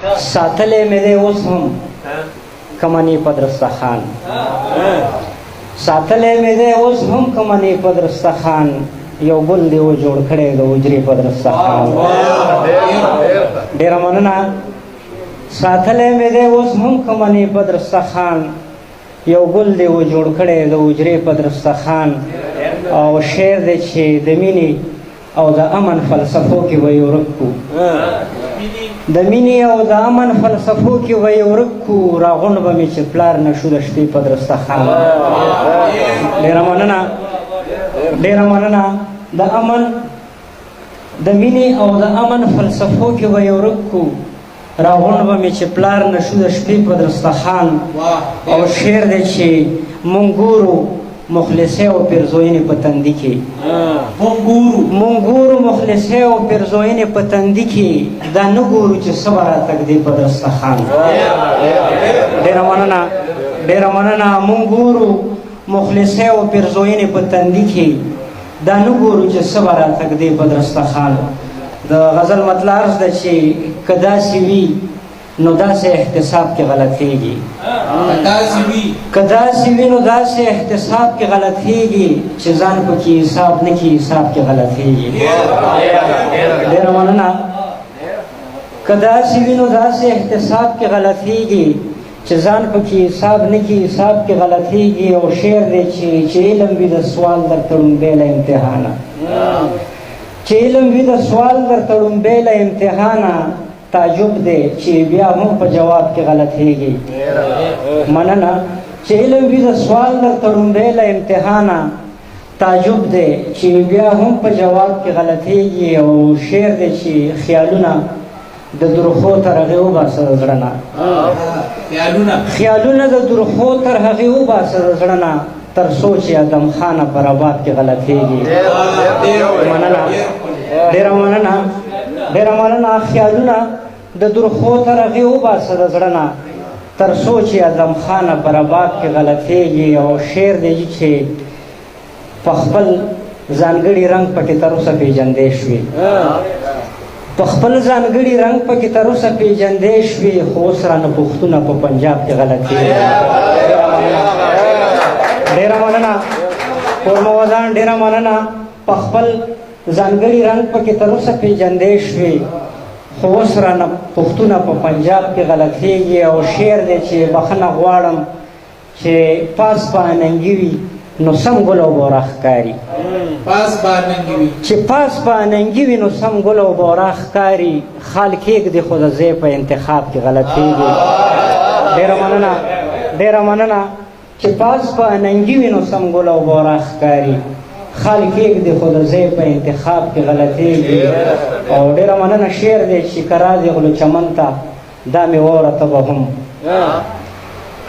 ساتلې مې دی اوس هم کمنې په درستخان ساتلې مې دی اوس هم کمنې په درستخان یو ګل دی و جوړ کړی د حجرې په درستخان ډېره مننه ساتلې مې دی اوس هم کمنې په درستخان یو ګل دی و جوړ کړی د حجرې په درستخان او شعر دی چې د مینې او د امن فلسفو کې به یې ورک کړو د مینې او د امن فلسفو کې به یې ورک کړو راغونډ به مې چې پلار نه شو د شپې په درستخان ډېره مننه ډېره مننه د امن د مینې او د امن فلسفو کې به یې ورک کړو راغونډ به مې چې پلار نه شو د شپې په درستخان او شعر دی چې مونږ ګورو مخلصه او پیرزوینې په تندي کې مونږ ګورو مخلصه او پیرزوینې په تندي کې دا نه ګورو چې څه به راتږدي په دسترخوان ډېره مننه ډېره مننه مونږ ګورو مخلصه او پیرزوینې په تندي کې دا نه ګورو چې څه به راتږدي په دسترخوان د غزل مطلع عرض ده چې که داسې وي نو داسې احتساب کې غلطېږي که داسې وي نو داسې احتساب کې غلطېږي چې ځان پکې حساب نه کړي حساب کې غلطېږي ډېره مننه که داسې وي نو داسې احتساب کې غلطېږي چې ځان پکې حساب نه کړي حساب کې غلطېږي او شعر دی چې علم وي د سوال در تړونبی له امتحانه چې علم وي د سوال در تړونبی له امتحانه تعجب دی چې بیا هم په جواب کې غلطېږي مننه چې علم وي د سوال در تړونبی له امتحانه تعجب دی چې بیا هم په جواب کې غلطېږي او شعر دی چې خیالونه د درخو تر هغې وباسه د زړه نه خیالونه د درخو تر هغې وباسه د زړه نه تر څو چې ادم خانه پر آباد کې غلطېږي مننه ډېره مننه ډېره مننه خیالونه د درخو تر هغې وباسه د زړه نه تر څو چې ادم خانه پر آباد کې غلطېږي او شعر دی چې په خپل ځانګړي رنګ پکې تر اوسه پېژندې شوې په خپل ځانګړي رنګ پکې تر اوسه پېژندې شوې خو اوس رانه پوښتنه په پنجاب کې غلطېږي ډېره مننه کورموازان ډېره مننه په خپل ځانګړي رنګ پکې تر اوسه پېژندې شوې خو اوس رانه پوښتنه په پنجاب کې غلطېږي او شعر دی چې بخښنه غواړم چې پاس په اننګي وي نو سم ګل او بوره ښکاري چې پاس په اننګي وي نو سم ګل او بوره ښکاري خال کېږدي خو د ځای په انتخاب کې غلطېږي ډېره مننه ډېره مننه چې پاس په اننګي وي نو سم ګل او بوره ښکاري خال کېږدي خو د ځای په انتخاب کې غلطېږي او ډېره مننه شعر دی چې که راځې غلو چمن ته دا مې واوره ته به هم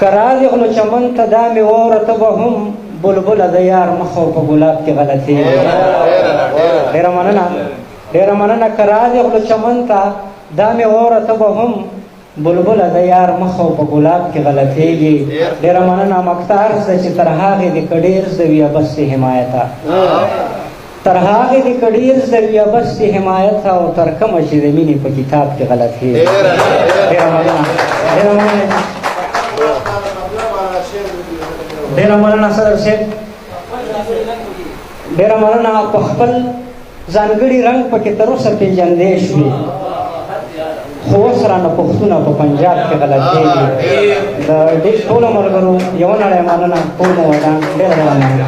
که راځې غلو چمن ته دا مې واوره ته به هم بلبله د یار مخ او په ګلاب کې غلطېږي ډېره مننه ډېره مننه که راځې غلو چمن ته دا مې واوره ته به هم بلبله د یار مخ او په ګلاب کې غلطېږي ډېره مننه مقطع عرض ده چې تر هغې دې که ډېر زده وي بس د حمایته تر هغې دې که ډېر زده وي بس د حمایته او تر کومه چې د مینې په کتاب کې غلطېږي ډېره مننه ډېره مننه ډېره مننه صدر صاحب ډېره مننه په خپل ځانګړي رنګ پکې تر اوسه پېژندې شوې خو اوس رانه پوښتنه په پنجاب کې غلطېږي د ټولو ملګرو یوه نړۍ مننه ټول مو ودان ډېره مننه